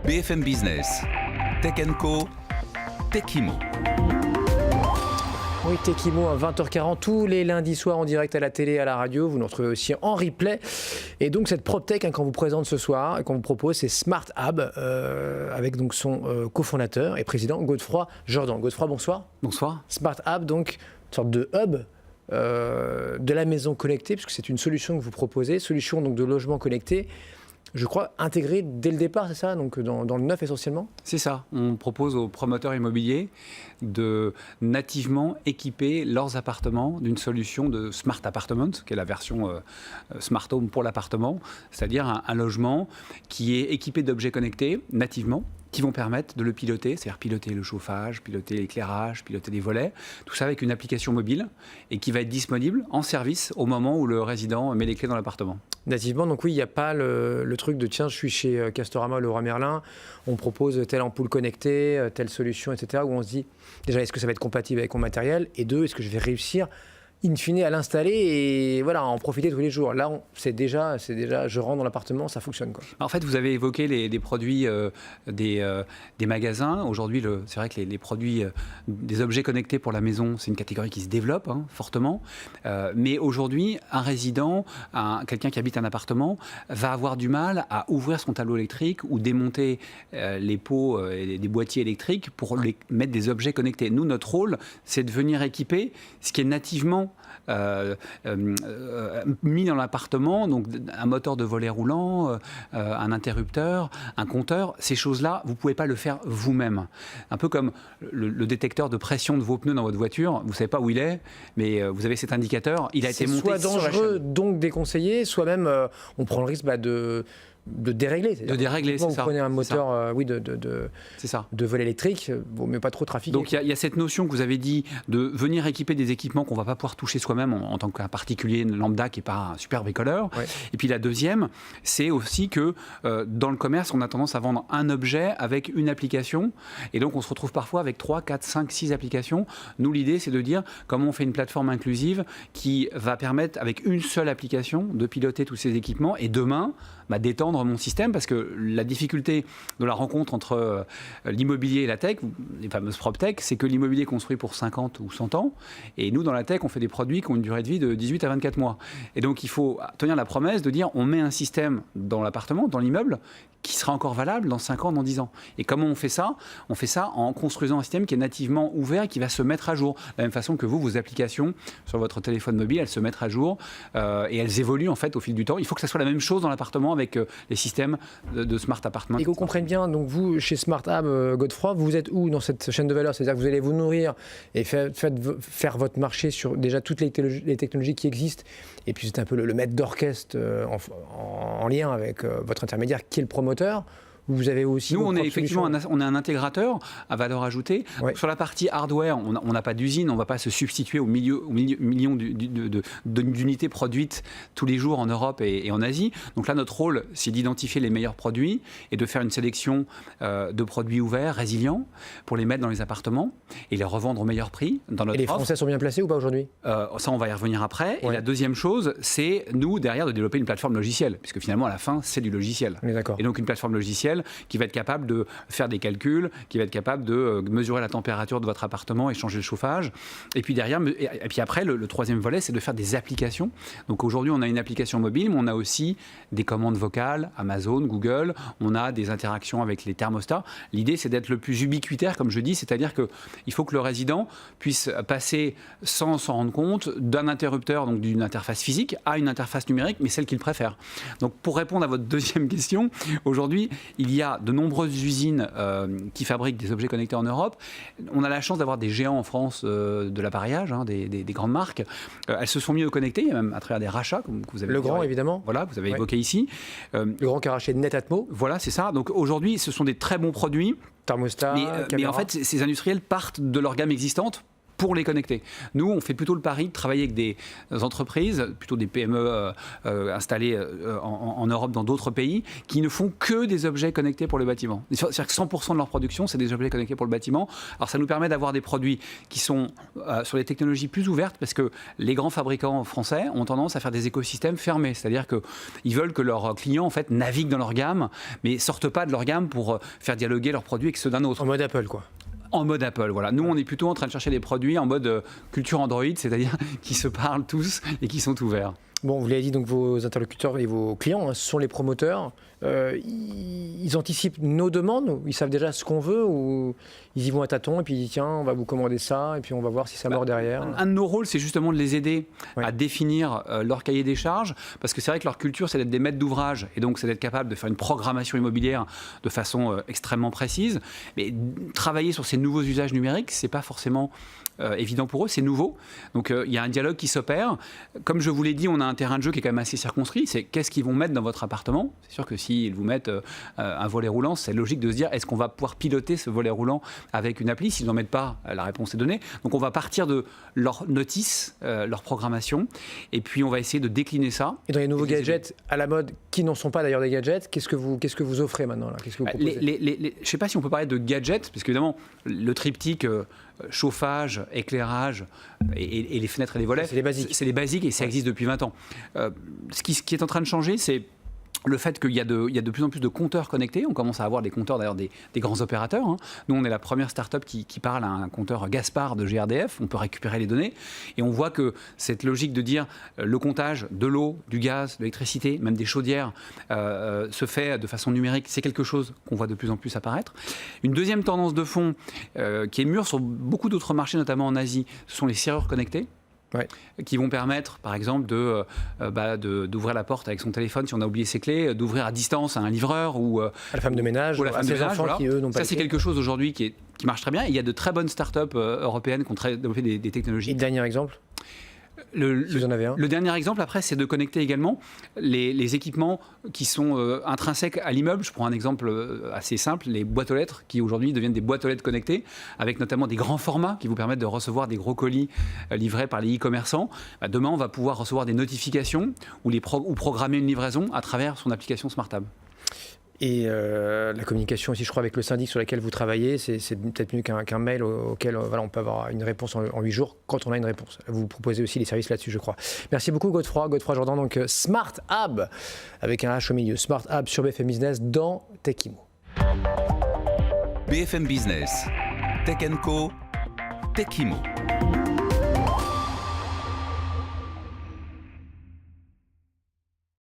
BFM Business, Tech & Co, Techimo. Oui, Techimo à 20h40, tous les lundis soirs en direct à la télé, à la radio. Vous nous retrouvez aussi en replay. Et donc cette PropTech qu'on vous présente ce soir et qu'on vous propose, c'est Smart Hub, avec donc son cofondateur et président Godefroy Jordan. Godefroy, bonsoir. Bonsoir. Smart Hub, donc une sorte de hub de la maison connectée, puisque c'est une solution que vous proposez, solution donc de logement connecté. Je crois intégré dès le départ, c'est ça, donc dans le neuf essentiellement? C'est ça. On propose aux promoteurs immobiliers de nativement équiper leurs appartements d'une solution de Smart Apartment, qui est la version Smart Home pour l'appartement, c'est-à-dire un logement qui est équipé d'objets connectés nativement, qui vont permettre de le piloter, c'est-à-dire piloter le chauffage, piloter l'éclairage, piloter les volets, tout ça avec une application mobile et qui va être disponible en service au moment où le résident met les clés dans l'appartement. Nativement, donc oui, il n'y a pas le truc de tiens, je suis chez Castorama, Leroy Merlin, on propose telle ampoule connectée, telle solution, etc. où on se dit déjà, est-ce que ça va être compatible avec mon matériel? Et deux, est-ce que je vais réussir in fine à l'installer et voilà, en profiter tous les jours. Là, c'est déjà, je rentre dans l'appartement, ça fonctionne, quoi. En fait, vous avez évoqué des produits des magasins. Aujourd'hui, c'est vrai que les produits, des objets connectés pour la maison, c'est une catégorie qui se développe fortement. Mais aujourd'hui, un résident, quelqu'un qui habite un appartement, va avoir du mal à ouvrir son tableau électrique ou démonter les pots et des boîtiers électriques pour mettre des objets connectés. Nous, notre rôle, c'est de venir équiper ce qui est nativement mis dans l'appartement, donc un moteur de volet roulant, un interrupteur, un compteur. Ces choses-là, vous ne pouvez pas le faire vous-même. Un peu comme le détecteur de pression de vos pneus dans votre voiture. Vous ne savez pas où il est, mais vous avez cet indicateur. Il a été monté soit sur la dangereux, chaîne. Donc déconseillé, soit même on prend le risque de dérégler. De dérégler, c'est ça. Vous prenez un moteur c'est ça. de vol électrique, vaut mieux pas trop trafiquer. Donc il y a cette notion que vous avez dit de venir équiper des équipements qu'on ne va pas pouvoir toucher soi-même en tant qu'un particulier lambda qui n'est pas un super bricoleur. Ouais. Et puis la deuxième, c'est aussi que dans le commerce, on a tendance à vendre un objet avec une application. Et donc on se retrouve parfois avec 3, 4, 5, 6 applications. Nous, l'idée, c'est de dire comment on fait une plateforme inclusive qui va permettre, avec une seule application, de piloter tous ces équipements. Et demain, d'étendre mon système, parce que la difficulté de la rencontre entre l'immobilier et la tech, les fameuses PropTech, c'est que l'immobilier est construit pour 50 ou 100 ans, et nous, dans la tech, on fait des produits qui ont une durée de vie de 18 à 24 mois. Et donc, il faut tenir la promesse de dire, on met un système dans l'appartement, dans l'immeuble, qui sera encore valable dans 5 ans, dans 10 ans. Et comment on fait ça? On fait ça en construisant un système qui est nativement ouvert et qui va se mettre à jour. De la même façon que vos applications sur votre téléphone mobile, elles se mettent à jour et elles évoluent en fait au fil du temps. Il faut que ça soit la même chose dans l'appartement avec les systèmes de Smart Apartment. Et qu'on comprenne bien, donc vous, chez Smart Hub, Godefroy, vous êtes où dans cette chaîne de valeur? C'est-à-dire que vous allez vous nourrir et faire votre marché sur déjà toutes les technologies qui existent. Et puis c'est un peu le maître d'orchestre en lien avec votre intermédiaire qui est le promoteur. Vous avez aussi nous, on est effectivement on est un intégrateur à valeur ajoutée. Ouais. Sur la partie hardware, on n'a pas d'usine, on ne va pas se substituer aux millions d'unités produites tous les jours en Europe et en Asie. Donc là, notre rôle, c'est d'identifier les meilleurs produits et de faire une sélection de produits ouverts, résilients, pour les mettre dans les appartements et les revendre au meilleur prix dans notre offre. Et les Français sont bien placés ou pas aujourd'hui? Ça, on va y revenir après. Ouais. Et la deuxième chose, c'est nous, derrière, de développer une plateforme logicielle, puisque finalement, à la fin, c'est du logiciel. Et donc, une plateforme logicielle qui va être capable de faire des calculs, qui va être capable de mesurer la température de votre appartement et changer le chauffage. Et puis derrière, et puis après, le troisième volet, c'est de faire des applications. Donc aujourd'hui, on a une application mobile, mais on a aussi des commandes vocales, Amazon, Google, on a des interactions avec les thermostats. L'idée, c'est d'être le plus ubiquitaire, comme je dis, c'est-à-dire qu'il faut que le résident puisse passer sans s'en rendre compte d'un interrupteur, donc d'une interface physique, à une interface numérique, mais celle qu'il préfère. Donc pour répondre à votre deuxième question, aujourd'hui, il y a de nombreuses usines qui fabriquent des objets connectés en Europe. On a la chance d'avoir des géants en France de l'appareillage, des grandes marques. Elles se sont mises au connecté, même à travers des rachats, comme vous avez Le Grand, évidemment. Voilà, vous avez évoqué ici. Le Grand qui a racheté Netatmo. Voilà, c'est ça. Donc aujourd'hui, ce sont des très bons produits. Thermostat, mais en fait, ces industriels partent de leur gamme existante pour les connecter. Nous, on fait plutôt le pari de travailler avec des entreprises, plutôt des PME installées en Europe, dans d'autres pays, qui ne font que des objets connectés pour le bâtiment. C'est-à-dire que 100% de leur production, c'est des objets connectés pour le bâtiment. Alors ça nous permet d'avoir des produits qui sont sur des technologies plus ouvertes, parce que les grands fabricants français ont tendance à faire des écosystèmes fermés. C'est-à-dire qu'ils veulent que leurs clients en fait, naviguent dans leur gamme, mais ne sortent pas de leur gamme pour faire dialoguer leurs produits avec ceux d'un autre. En mode Apple, quoi. En mode Apple, voilà. Nous, on est plutôt en train de chercher des produits en mode culture Android, c'est-à-dire qui se parlent tous et qui sont ouverts. Bon, vous l'avez dit, donc vos interlocuteurs et vos clients, ce sont les promoteurs. Ils anticipent nos demandes, ils savent déjà ce qu'on veut, ou ils y vont à tâtons et puis ils disent tiens, on va vous commander ça et puis on va voir si ça mord derrière. Un de nos rôles, c'est justement de les aider à définir leur cahier des charges, parce que c'est vrai que leur culture, c'est d'être des maîtres d'ouvrage et donc c'est d'être capable de faire une programmation immobilière de façon extrêmement précise. Mais travailler sur ces nouveaux usages numériques, c'est pas forcément évident pour eux, c'est nouveau. Donc il y a un dialogue qui s'opère. Comme je vous l'ai dit, on a un terrain de jeu qui est quand même assez circonscrit. C'est qu'est-ce qu'ils vont mettre dans votre appartement. C'est sûr que s'ils vous mettent un volet roulant, c'est logique de se dire est-ce qu'on va pouvoir piloter ce volet roulant avec une appli. S'ils n'en mettent pas, la réponse est donnée. Donc on va partir de leur notice, leur programmation, et puis on va essayer de décliner ça. Et dans les nouveaux gadgets à la mode, qui n'en sont pas d'ailleurs des gadgets, qu'est-ce que vous offrez maintenant là? Qu'est-ce que vous proposez? Je ne sais pas si on peut parler de gadgets, parce qu'évidemment, le triptyque chauffage, éclairage et les fenêtres et les volets, c'est les basiques. C'est les basiques et ça existe depuis 20 ans. Ce qui est en train de changer, c'est le fait qu'il y a de plus en plus de compteurs connectés. On commence à avoir des compteurs d'ailleurs des grands opérateurs. Nous, on est la première start-up qui parle à un compteur Gaspard de GRDF. On peut récupérer les données. Et on voit que cette logique de dire le comptage de l'eau, du gaz, de l'électricité, même des chaudières, se fait de façon numérique, c'est quelque chose qu'on voit de plus en plus apparaître. Une deuxième tendance de fond qui est mûre sur beaucoup d'autres marchés, notamment en Asie, ce sont les serrures connectées. Ouais. Qui vont permettre, par exemple, d'ouvrir la porte avec son téléphone si on a oublié ses clés, d'ouvrir à distance à un livreur ou à la femme de ménage, ou la femme de ménage, enfants qui, eux, n'ont pas. Ça, c'est quelque chose aujourd'hui qui marche très bien. Et il y a de très bonnes startups européennes qui ont développé des technologies. Et le dernier exemple? Si vous en avez un. Le dernier exemple, après, c'est de connecter également les équipements qui sont intrinsèques à l'immeuble. Je prends un exemple assez simple, les boîtes aux lettres qui aujourd'hui deviennent des boîtes aux lettres connectées, avec notamment des grands formats qui vous permettent de recevoir des gros colis livrés par les e-commerçants. Demain, on va pouvoir recevoir des notifications ou programmer une livraison à travers son application SmartHub. Et la communication aussi, je crois, avec le syndic sur lequel vous travaillez, c'est peut-être mieux qu'un mail auquel on peut avoir une réponse en 8 jours quand on a une réponse. Vous proposez aussi des services là-dessus, je crois. Merci beaucoup, Godefroy Jourdan. Donc, SmartHub, avec un H au milieu. SmartHub sur BFM Business dans Tech Imo. BFM Business, Tech & Co, Tech Imo.